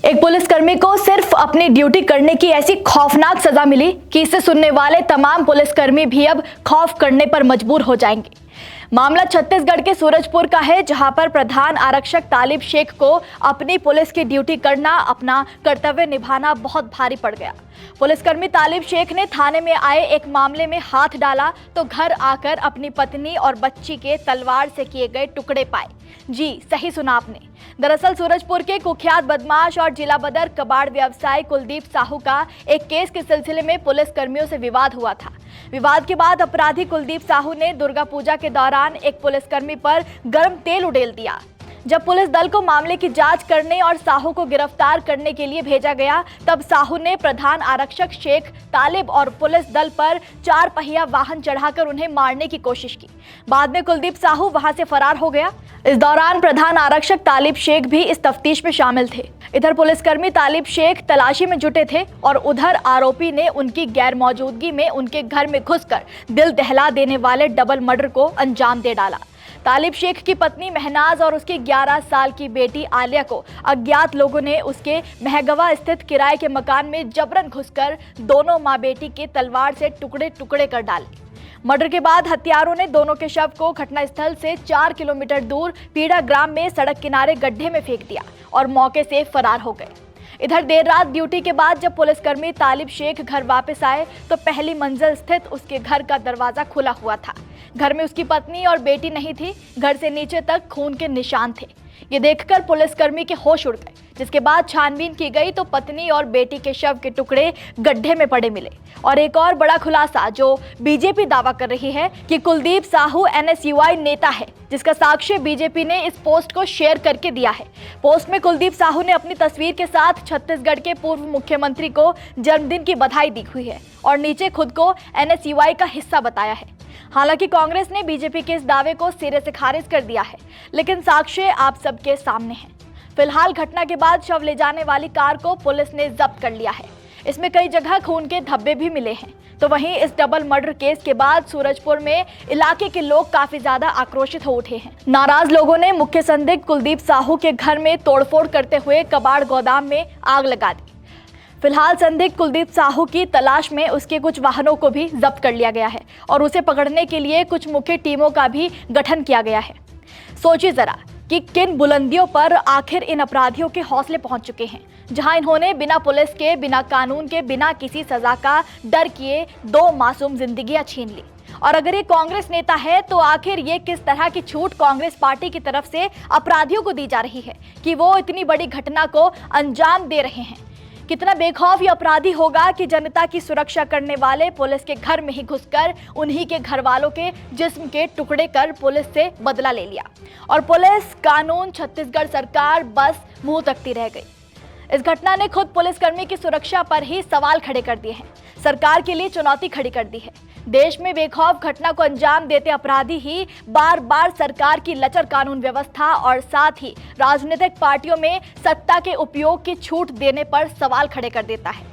एक पुलिसकर्मी को सिर्फ अपनी ड्यूटी करने की ऐसी खौफनाक सजा मिली कि इसे सुनने वाले तमाम पुलिसकर्मी भी अब खौफ करने पर मजबूर हो जाएंगे। मामला छत्तीसगढ़ के सूरजपुर का है, जहां पर प्रधान आरक्षक तालिब शेख को अपनी पुलिस की ड्यूटी करना, अपना कर्तव्य निभाना बहुत भारी पड़ गया। पुलिसकर्मी तालिब शेख ने थाने में आए एक मामले में हाथ डाला तो घर आकर अपनी पत्नी और बच्ची के तलवार से किए गए टुकड़े पाए। जी सही सुना आपने। दरअसल सूरजपुर के कुख्यात बदमाश और जिला बदर कबाड़ व्यवसायी कुलदीप साहू का एक केस के सिलसिले में पुलिस कर्मियों से विवाद हुआ था। विवाद के बाद अपराधी कुलदीप साहू ने दुर्गा पूजा के दौरान एक पुलिसकर्मी पर गर्म तेल उड़ेल दिया। जब पुलिस दल को मामले की जांच करने और साहू को गिरफ्तार करने के लिए भेजा गया, तब साहू ने प्रधान आरक्षक शेख तालिब और पुलिस दल पर 4 पहिया वाहन चढ़ाकर उन्हें मारने की कोशिश की। बाद में कुलदीप साहू वहां से फरार हो गया। इस दौरान प्रधान आरक्षक तालिब शेख भी इस तफ्तीश में शामिल थे। इधर पुलिसकर्मी तालिब शेख तलाशी में जुटे थे और उधर आरोपी ने उनकी गैर मौजूदगी में उनके घर में घुसकर दिल दहला देने वाले डबल मर्डर को अंजाम दे डाला। तालिब शेख की पत्नी महनाज और उसकी 11 साल की बेटी आलिया को अज्ञात लोगों ने उसके महगवा स्थित किराए के मकान में जबरन घुसकर दोनों मां बेटी के तलवार से टुकड़े टुकड़े कर डाले। मर्डर के बाद हत्यारों ने दोनों के शव को घटनास्थल से 4 किलोमीटर दूर पीड़ा ग्राम में सड़क किनारे गड्ढे में फेंक दिया और मौके से फरार हो गए। इधर देर रात ड्यूटी के बाद जब पुलिसकर्मी तालिब शेख घर वापस आए तो पहली मंजिल स्थित उसके घर का दरवाजा खुला हुआ था। घर में उसकी पत्नी और बेटी नहीं थी। घर से नीचे तक खून के निशान थे। ये देखकर पुलिसकर्मी के होश उड़ गए, जिसके बाद छानबीन की गई तो पत्नी और बेटी के शव के टुकड़े गड्ढे में पड़े मिले। और एक और बड़ा खुलासा जो बीजेपी दावा कर रही है कि कुलदीप साहू एनएसयूआई नेता है, जिसका साक्ष्य बीजेपी ने इस पोस्ट को शेयर करके दिया है। पोस्ट में कुलदीप साहू ने अपनी तस्वीर के साथ छत्तीसगढ़ के पूर्व मुख्यमंत्री को जन्मदिन की बधाई दी हुई है और नीचे खुद को एनएसयूआई का हिस्सा बताया है। हालांकि कांग्रेस ने बीजेपी के इस दावे को सिरे से खारिज कर दिया है, लेकिन साक्ष्य आप सबके सामने है। फिलहाल घटना के बाद शव ले जाने वाली कार को पुलिस ने जब्त कर लिया है। इसमें कई जगह खून के धब्बे भी मिले हैं। तो वहीं इस डबल मर्डर केस के बाद सूरजपुर में इलाके के लोग काफी ज्यादा आक्रोशित हो उठे हैं। नाराज लोगों ने मुख्य संदिग्ध कुलदीप साहू के घर में तोड़फोड़ करते हुए कबाड़ गोदाम में आग लगा दी। फिलहाल संदिग्ध कुलदीप साहू की तलाश में उसके कुछ वाहनों को भी जब्त कर लिया गया है और उसे पकड़ने के लिए कुछ मुख्य टीमों का भी गठन किया गया है। सोचिए जरा कि किन बुलंदियों पर आखिर इन अपराधियों के हौसले पहुंच चुके हैं, जहां इन्होंने बिना पुलिस के, बिना कानून के, बिना किसी सजा का डर किए 2 मासूम जिंदगियां छीन ली। और अगर ये कांग्रेस नेता है तो आखिर ये किस तरह की छूट कांग्रेस पार्टी की तरफ से अपराधियों को दी जा रही है कि वो इतनी बड़ी घटना को अंजाम दे रहे हैं। कितना बेखौफ ये अपराधी होगा कि जनता की सुरक्षा करने वाले पुलिस के घर में ही घुसकर उन्हीं के घर वालों के जिस्म के टुकड़े कर पुलिस से बदला ले लिया और पुलिस, कानून, छत्तीसगढ़ सरकार बस मुंह तकती रह गई। इस घटना ने खुद पुलिसकर्मी की सुरक्षा पर ही सवाल खड़े कर दिए हैं, सरकार के लिए चुनौती खड़ी कर दी है। देश में बेखौफ घटना को अंजाम देते अपराधी ही बार बार सरकार की लचर कानून व्यवस्था और साथ ही राजनीतिक पार्टियों में सत्ता के उपयोग की छूट देने पर सवाल खड़े कर देता है।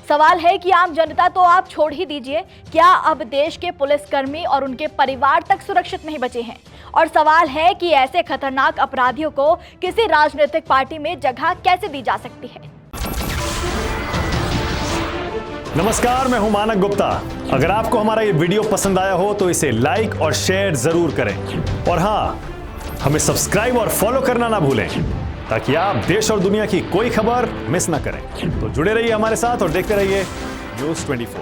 सवाल है कि आम जनता तो आप छोड़ ही दीजिए, क्या अब देश के पुलिसकर्मी और उनके परिवार तक सुरक्षित नहीं बचे हैं? और सवाल है कि ऐसे खतरनाक अपराधियों को किसी राजनीतिक पार्टी में जगह कैसे दी जा सकती है? नमस्कार, मैं हूं मानक गुप्ता। अगर आपको हमारा ये वीडियो पसंद आया हो तो इसे लाइक और शेयर जरूर करें और हाँ, हमें सब्सक्राइब और फॉलो करना ना भूलें ताकि आप देश और दुनिया की कोई खबर मिस ना करें। तो जुड़े रहिए हमारे साथ और देखते रहिए न्यूज़ 24।